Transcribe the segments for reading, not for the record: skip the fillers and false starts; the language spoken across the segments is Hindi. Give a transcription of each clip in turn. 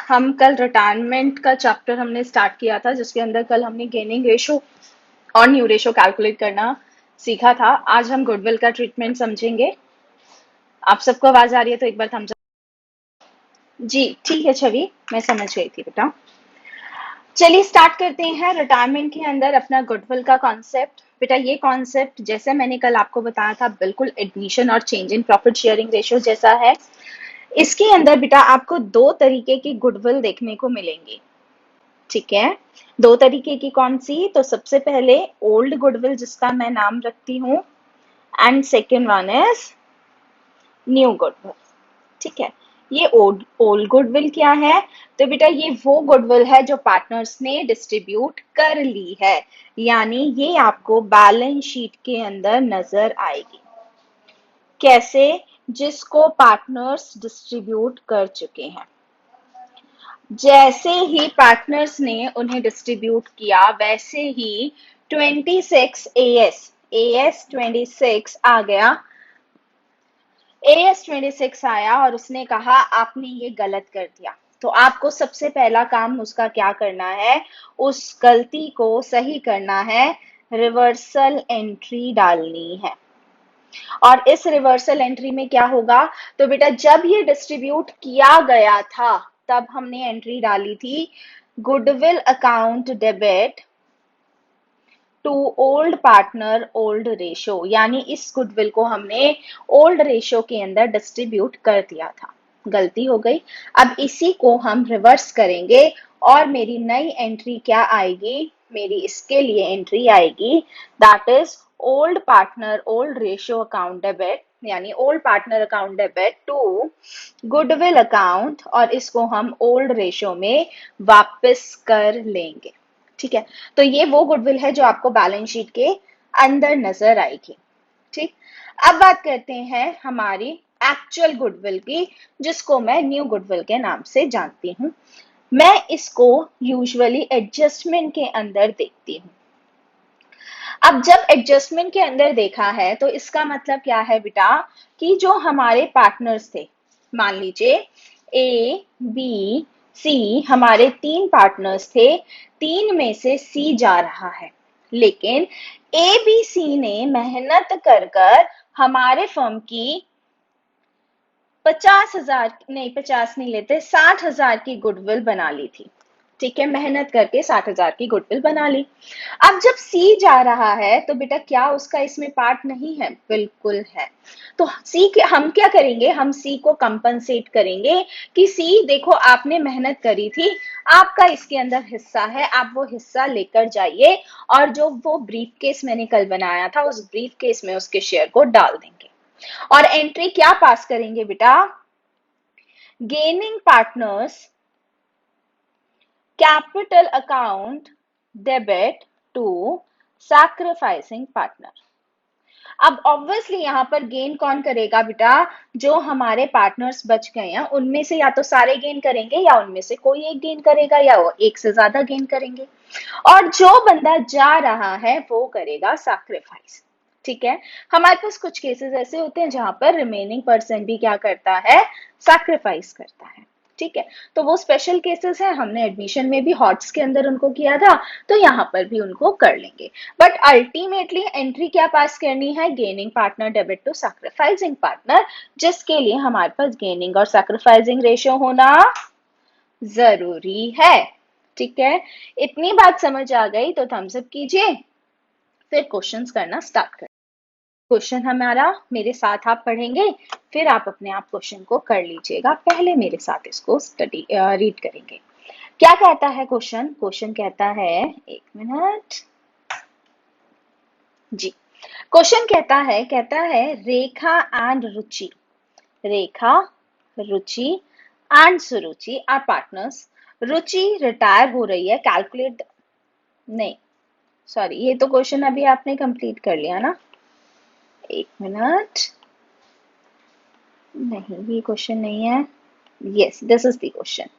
हम कल रिटायरमेंट का चैप्टर हमने स्टार्ट किया था, जिसके अंदर कल हमने गेनिंग रेशो और न्यू रेशो कैलकुलेट करना सीखा था। आज हम गुडविल का ट्रीटमेंट समझेंगे। आप सबको आवाज आ रही है तो एक बार थम्स अप। जी ठीक है छवि, मैं समझ गई थी बेटा। चलिए स्टार्ट करते हैं रिटायरमेंट के अंदर अपना गुडविल का कॉन्सेप्ट। बेटा ये कॉन्सेप्ट जैसे मैंने कल आपको बताया था बिल्कुल एडमिशन और change in profit sharing ratio जैसा है। इसके अंदर बेटा आपको दो तरीके की गुडविल देखने को मिलेंगी। ठीक है, दो तरीके की कौन सी? तो सबसे पहले ओल्ड गुडविल जिसका मैं नाम रखती हूँ, and second one is new goodwill. ठीक है, ये ओल्ड गुडविल क्या है? तो बेटा ये वो गुडविल है जो पार्टनर्स ने डिस्ट्रीब्यूट कर ली है, यानी ये आपको बैलेंस शीट के अंदर नजर आएगी। कैसे? जिसको पार्टनर्स डिस्ट्रीब्यूट कर चुके हैं। जैसे ही पार्टनर्स ने उन्हें डिस्ट्रीब्यूट किया वैसे ही 26 एएस 26 आ गया। एएस 26 आया और उसने कहा आपने ये गलत कर दिया। तो आपको सबसे पहला काम उसका क्या करना है? उस गलती को सही करना है, रिवर्सल एंट्री डालनी है। और इस रिवर्सल एंट्री में क्या होगा? तो बेटा जब ये डिस्ट्रीब्यूट किया गया था तब हमने एंट्री डाली थी goodwill account debit to old partner old ratio, यानी इस गुडविल को हमने ओल्ड रेशो के अंदर डिस्ट्रीब्यूट कर दिया था। गलती हो गई। अब इसी को हम रिवर्स करेंगे और मेरी नई एंट्री क्या आएगी? मेरी इसके लिए एंट्री आएगी that is old partner old ratio account debit, यानी old partner account debit to goodwill account, और इसको हम ओल्ड रेशियो में वापस कर लेंगे। ठीक है, तो ये वो गुडविल है जो आपको बैलेंस शीट के अंदर नजर आएगी। ठीक, अब बात करते हैं हमारी एक्चुअल गुडविल की, जिसको मैं न्यू गुडविल के नाम से जानती हूँ। मैं इसको यूजुअली एडजस्टमेंट के अंदर देखती हूँ। अब जब एडजस्टमेंट के अंदर देखा है तो इसका मतलब क्या है बेटा? कि जो हमारे पार्टनर्स थे, मान लीजिए ए बी सी, हमारे तीन पार्टनर्स थे, तीन में से सी जा रहा है, लेकिन ए बी सी ने मेहनत कर कर हमारे फर्म की 50,000 नहीं, 50 नहीं लेते, 60,000 की गुडविल बना ली थी। ठीक है, मेहनत करके 60,000 की गुडविल बना ली। अब जब सी जा रहा है तो बेटा क्या उसका इसमें पार्ट नहीं है? बिल्कुल है। तो सी के हम क्या करेंगे? हम सी को कंपनसेट करेंगे कि सी देखो आपने मेहनत करी थी, आपका इसके अंदर हिस्सा है, आप वो हिस्सा लेकर जाइए, और जो वो ब्रीफ केस मैंने कल बनाया था उस ब्रीफ केस में उसके शेयर को डाल देंगे। और एंट्री क्या पास करेंगे बेटा? Gaining partner's capital account debit to sacrificing partner. अब ऑब्वियसली यहां पर गेन कौन करेगा बेटा? जो हमारे पार्टनर्स बच गए हैं उनमें से या तो सारे गेन करेंगे या उनमें से कोई एक गेन करेगा, या वो एक से ज्यादा गेन करेंगे, और जो बंदा जा रहा है वो करेगा सैक्रिफाइस। ठीक है, हमारे पास कुछ केसेस ऐसे होते हैं जहां पर रिमेनिंग पर्सन भी क्या करता है? सैक्रिफाइस करता है। ठीक है, तो वो स्पेशल केसेस हैं, हमने एडमिशन में भी हॉट्स के अंदर उनको किया था, तो यहाँ पर भी उनको कर लेंगे। बट अल्टीमेटली एंट्री क्या पास करनी है? Gaining partner debit to sacrificing partner, जिसके लिए हमारे पास गेनिंग और सैक्रिफाइसिंग रेशियो होना जरूरी है। ठीक है, इतनी बात समझ आ गई तो थम्स अप कीजिए, फिर क्वेश्चंस करना स्टार्ट करें। क्वेश्चन हमारा मेरे साथ आप पढ़ेंगे, फिर आप अपने आप क्वेश्चन को कर लीजिएगा। पहले मेरे साथ इसको स्टडी रीड करेंगे। क्या कहता है क्वेश्चन? क्वेश्चन कहता है, एक मिनट जी। क्वेश्चन कहता है Rekha and Ruchi, Rekha, Ruchi and Suruchi are partners. Ruchi retire हो रही है, कैलकुलेट, नहीं सॉरी, ये तो क्वेश्चन अभी आपने कंप्लीट कर लिया ना। एक मिनट, नहीं ये क्वेश्चन नहीं है। Yes, this is the question.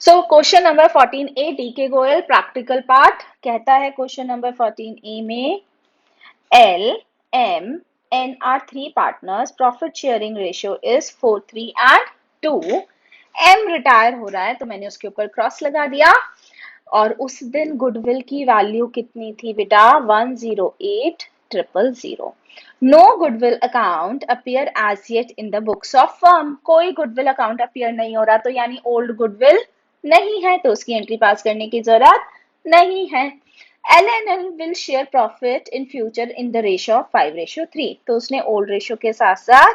So question number 14A D के गोयल प्रैक्टिकल पार्ट कहता है, क्वेश्चन नंबर 14A में L, M, N are three partners. Profit sharing ratio is 4:3 and two. M retire हो रहा है तो मैंने उसके ऊपर क्रॉस लगा दिया। और उस दिन गुडविल की वैल्यू कितनी थी बेटा? 108,000। No goodwill account appear as yet in the books of firm. कोई गुडविल अकाउंट अपीयर नहीं हो रहा, तो यानी ओल्ड गुडविल नहीं है, तो उसकी एंट्री पास करने की जरूरत नहीं है। LNL will share profit in future in the ratio of 5:3। तो उसने ओल्ड रेशियो के साथ साथ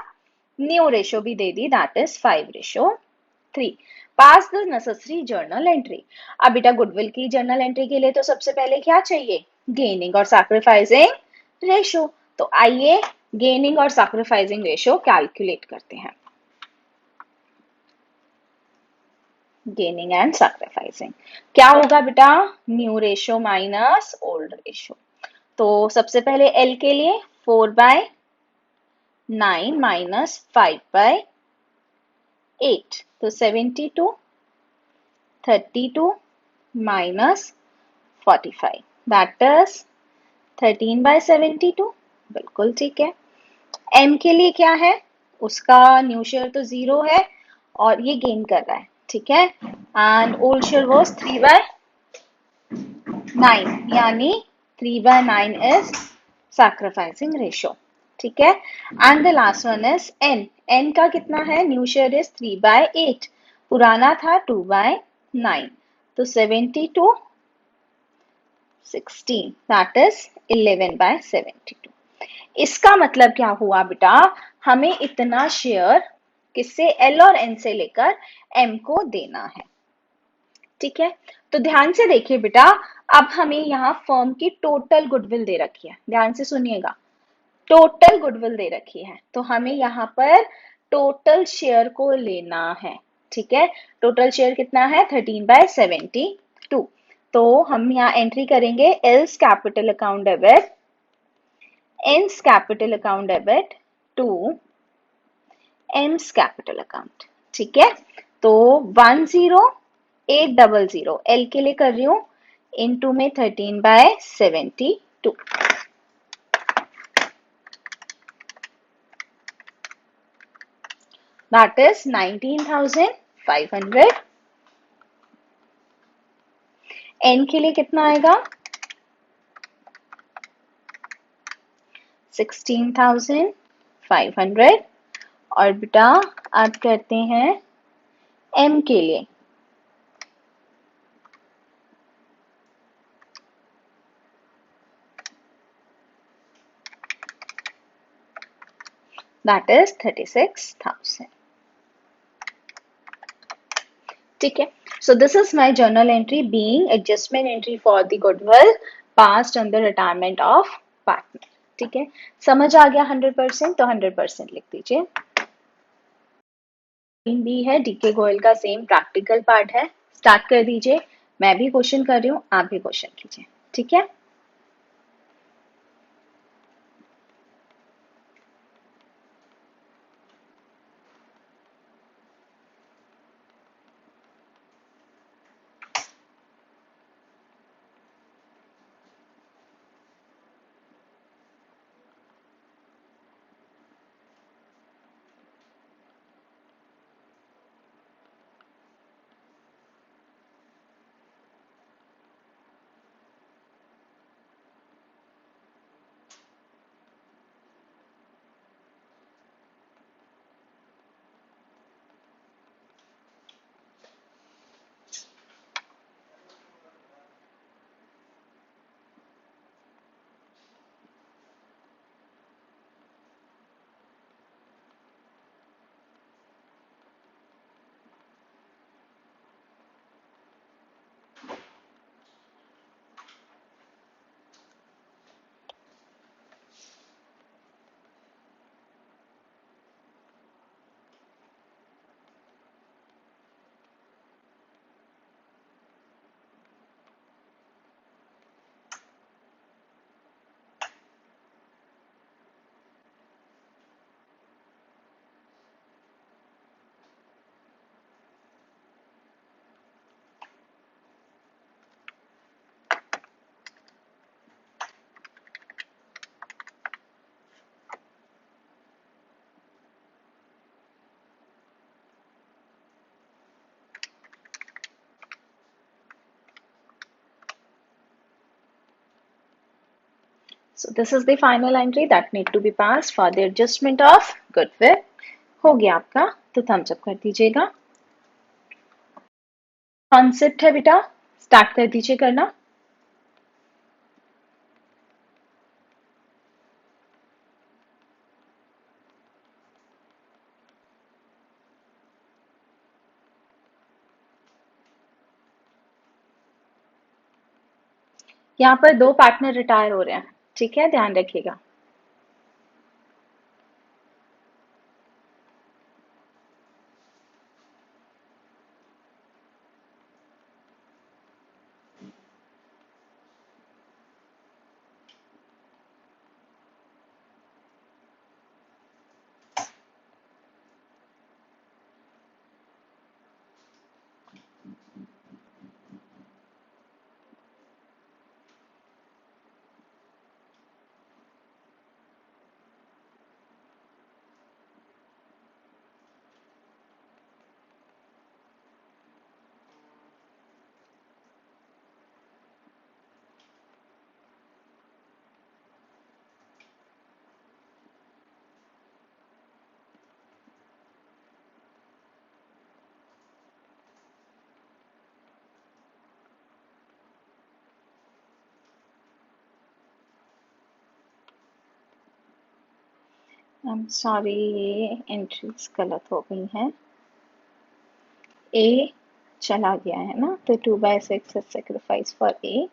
न्यू रेशियो भी दे दी, that is 5:3। Pass the necessary journal entry. अब बेटा गुडविल की जर्नल एंट्री के लिए तो सबसे पहले क्या चाहिए? गेनिंग और सैक्रिफाइसिंग रेशियो। तो आइए गेनिंग और सैक्रिफाइसिंग रेशियो कैलकुलेट करते हैं। गेनिंग एंड सैक्रिफाइसिंग क्या होगा बेटा? New ratio minus old ratio. तो सबसे पहले एल के लिए 4/9 माइनस 5/8, तो 72, 32 माइनस 45, दैट इज 13/72। बिल्कुल ठीक है। एम के लिए क्या है? उसका न्यू शेयर तो 0 है और ये गेन कर रहा है, ठीक है। एंड ओल्ड शेयर वॉज 3/9, यानी 3/9 इज सैक्रिफाइसिंग रेशियो, ठीक है। And the last one is N. N का कितना है? न्यू शेयर इज 3/8, पुराना था 2/9, तो 72, 16, दैट इज 11/72। इसका मतलब क्या हुआ बेटा? हमें इतना शेयर किससे? एल और एन से लेकर एम को देना है, ठीक है। तो ध्यान से देखिए बेटा, अब हमें यहाँ फर्म की टोटल गुडविल दे रखी है, ध्यान से सुनिएगा। टोटल गुडविल दे रखी है, तो हमें यहाँ पर टोटल शेयर को लेना है, ठीक है। टोटल शेयर कितना है? 13/72। तो हम यहाँ एंट्री करेंगे L's capital account debit, N's capital account debit to M's capital account, ठीक है। तो 10800 एल के लिए कर रही हूं, इनटू में 13/72, दैट इज 19,500। एन के लिए कितना आएगा? 16,500। और बेटा अब करते हैं एम के लिए, दैट इज 36,000, ठीक है। So this is my journal entry being adjustment entry for the goodwill passed on the retirement of partner, ठीक है। समझ आ गया 100%? तो 100% लिख दीजिए। भी है डीके गोयल का, सेम प्रैक्टिकल पार्ट है। स्टार्ट कर दीजिए, मैं भी क्वेश्चन कर रही हूँ, आप भी क्वेश्चन कीजिए, ठीक है। So this is the final entry that need to be passed for the adjustment of goodwill. हो गया आपका, तो थम्स अप कर दीजिएगा। कॉन्सेप्ट है बेटा, स्टार्ट कर दीजिए करना। यहाँ पर 2 पार्टनर रिटायर हो रहे हैं, ठीक है, ध्यान रखिएगा। आई एम सॉरी, ये एंट्रीज गलत हो गई हैं। ए चला गया है ना, तो 2/6 sacrifice for a.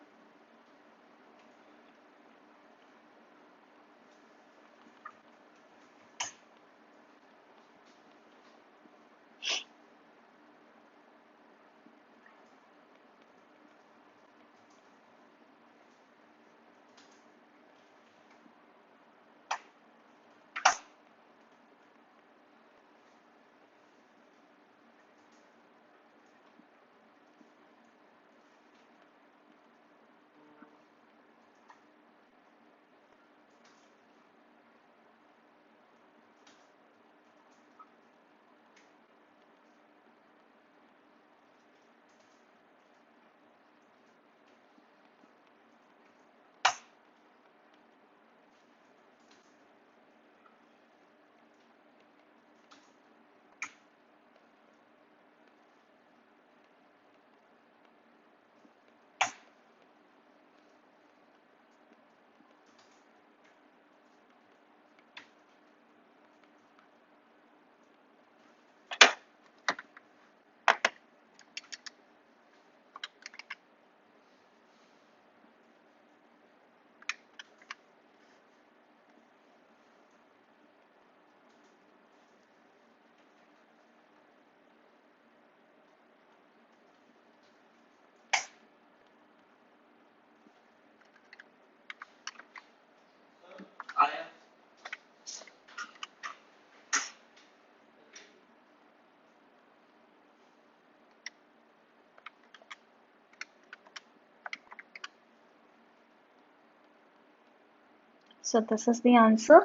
So this is the answer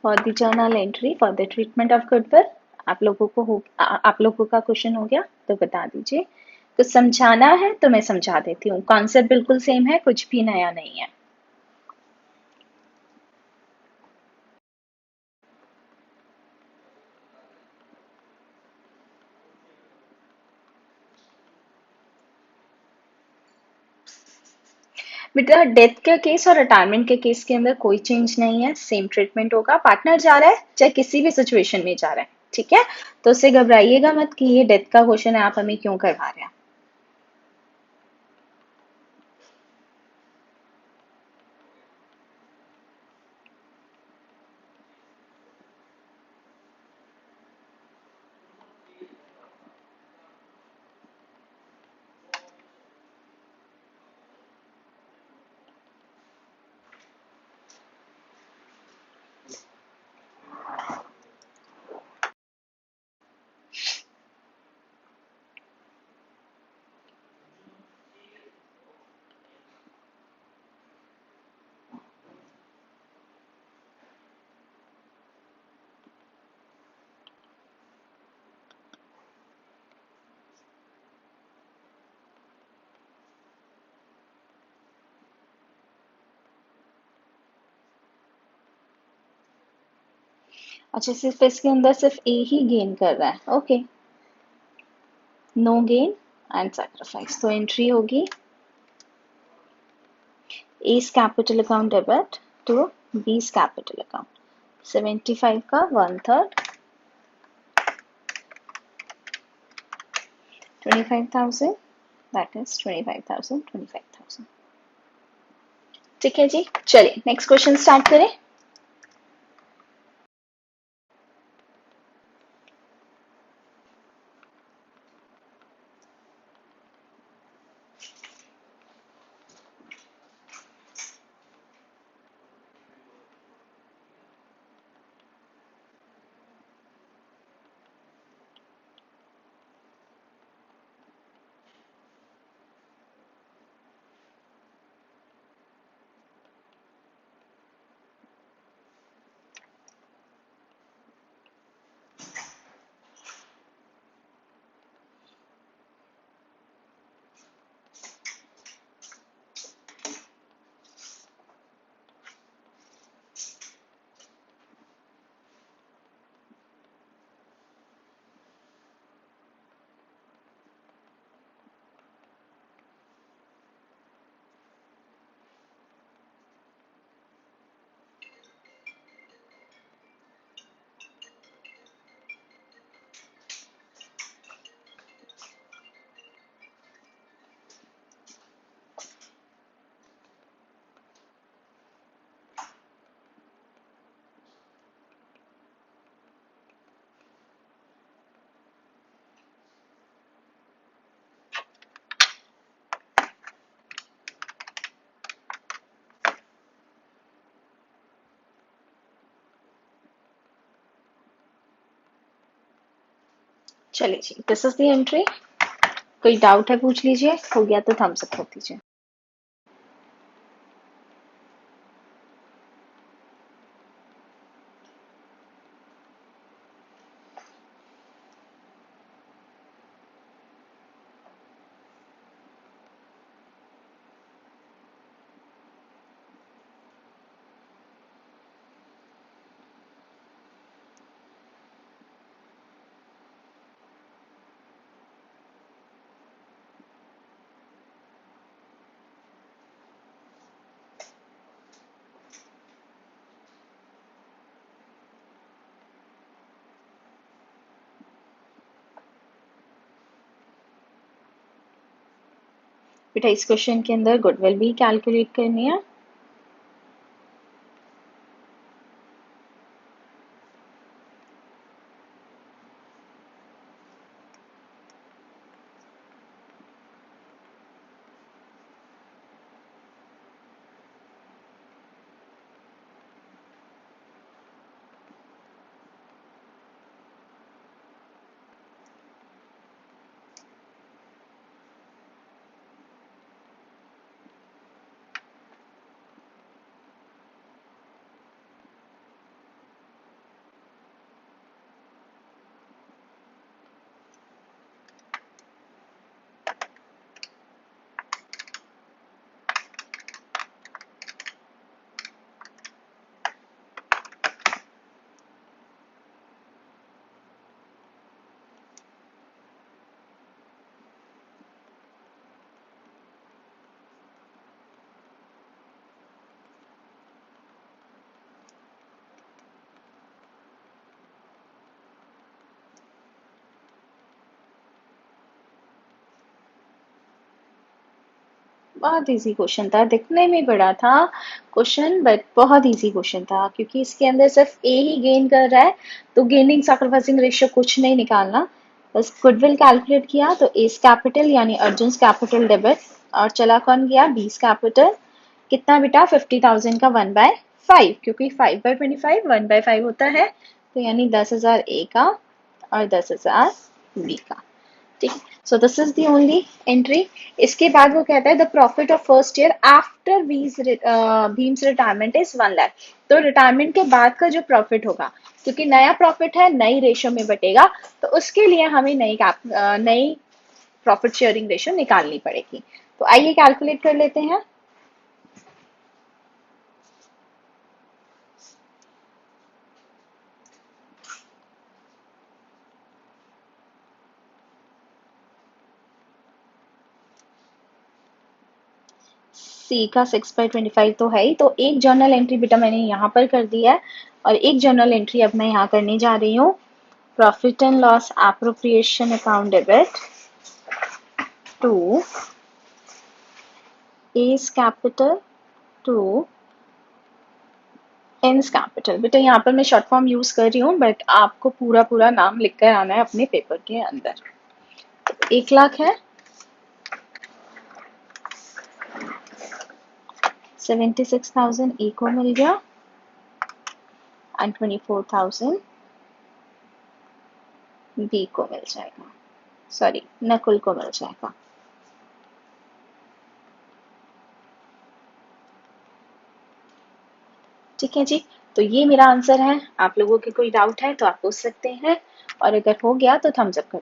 for the journal entry for the treatment of goodwill. आप लोगों का क्वेश्चन हो गया तो बता दीजिए। कुछ समझाना है तो मैं समझा देती हूँ, कॉन्सेप्ट बिल्कुल सेम है, कुछ भी नया नहीं है। बेटा डेथ के केस और रिटायरमेंट के केस के अंदर कोई चेंज नहीं है, सेम ट्रीटमेंट होगा। पार्टनर जा रहा है चाहे किसी भी सिचुएशन में जा रहा है, ठीक है, तो उससे घबराइएगा मत कि ये डेथ का क्वेश्चन है, आप हमें क्यों करवा रहे हैं। अच्छा, सिर्फ इसके अंदर सिर्फ ए ही गेन कर रहा है, okay. No gain and sacrifice, तो एंट्री होगी A's capital account debit to B's capital account. 75 का 1/3, 25,000, दैट इज 25,000, 25,000। ठीक है जी, चलिए नेक्स्ट क्वेश्चन स्टार्ट करें। चलिए जी, दिस इज द एंट्री। कोई डाउट है पूछ लीजिए, हो गया तो थम्स अप कर दीजिए। बेटा इस क्वेश्चन के अंदर गुडविल भी कैलकुलेट करनी है। बहुत इजी क्वेश्चन था, दिखने में बड़ा था क्वेश्चन बट बहुत इजी क्वेश्चन था, क्योंकि इसके अंदर सिर्फ ए ही गेन कर रहा है, तो गेनिंग सैक्रिफाइसिंग रेशियो कुछ नहीं निकालना, बस गुडविल कैलकुलेट किया तो एस कैपिटल यानी अर्जुन कैपिटल डेबिट, और चला कौन गया बीस कैपिटल। कितना बेटा 50,000 का 1/5, क्योंकि 5/25 1/5 होता है, तो यानी 10,000 ए का और 10,000 बी का। ठीक, so this is the only entry. इसके बाद वो कहता है the profit of first year after Bhim's retirement is 1 lakh. तो रिटायरमेंट के बाद का जो प्रॉफिट होगा, क्योंकि नया प्रॉफिट है नई रेशो में बटेगा, तो उसके लिए हमें नई प्रॉफिट शेयरिंग रेशो निकालनी पड़ेगी। तो आइए कैलकुलेट कर लेते हैं। सी का 6/25 तो है ही, तो एक जर्नल एंट्री बेटा मैंने यहाँ पर कर दिया है, और एक जर्नल एंट्री अब मैं यहाँ करने जा रही हूँ। Profit and loss appropriation account debit to S capital to N's capital. बेटा यहाँ पर मैं शॉर्ट फॉर्म यूज कर रही हूँ, बट आपको पूरा पूरा नाम लिख कर आना है अपने पेपर के अंदर। 1 लाख है, 76,000 ए को मिल गया एंड 24,000 बी को मिल जाएगा, सॉरी नकुल को मिल जाएगा। ठीक है जी, तो ये मेरा आंसर है। आप लोगों के कोई डाउट है तो आप पूछ सकते हैं, और अगर हो गया तो थम्स अप कर